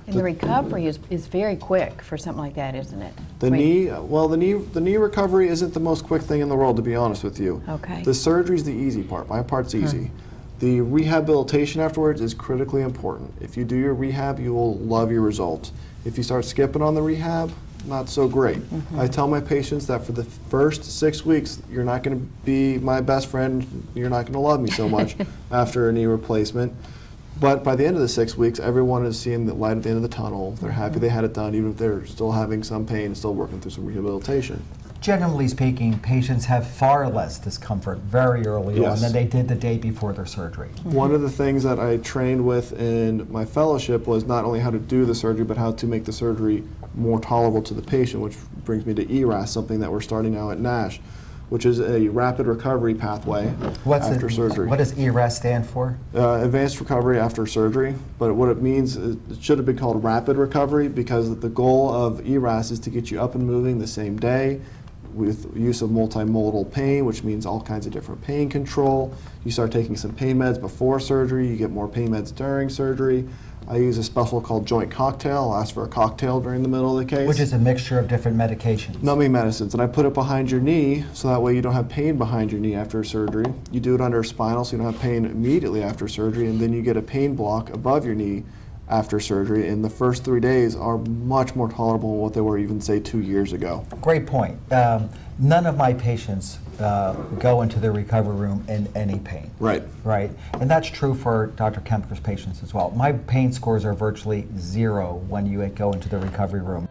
And the recovery is very quick for something like that, isn't it? The knee recovery isn't the most quick thing in the world, to be honest with you. Okay. The surgery's the easy part. My part's easy. The rehabilitation afterwards is critically important. If you do your rehab, you will love your results. If you start skipping on the rehab, not so great. I tell my patients that for the first 6 weeks, you're not going to be my best friend, you're not going to love me so much after a knee replacement. But by the end of the 6 weeks, everyone is seeing the light at the end of the tunnel. They're happy they had it done, even if they're still having some pain and still working through some rehabilitation. Generally speaking, patients have far less discomfort very early on than they did the day before their surgery. One of the things that I trained with in my fellowship was not only how to do the surgery, but how to make the surgery more tolerable to the patient, which brings me to ERAS, something that we're starting now at Nash, which is a rapid recovery pathway after surgery. What does ERAS stand for? Advanced recovery after surgery, but what it means is it should have been called rapid recovery because the goal of ERAS is to get you up and moving the same day with use of multimodal pain, which means all kinds of different pain control. You start taking some pain meds before surgery, you get more pain meds during surgery. I use a special called joint cocktail. I'll ask for a cocktail during the middle of the case. Which is a mixture of different medications. Numbing medicines, and I put it behind your knee so that way you don't have pain behind your knee after surgery. You do it under spinal so you don't have pain immediately after surgery, and then you get a pain block above your knee after surgery, and the first 3 days are much more tolerable than what they were even, say, 2 years ago. Great point. None of my patients go into the recovery room in any pain. Right. Right. And that's true for Dr. Kemker's patients as well. My pain scores are virtually 0 when you go into the recovery room.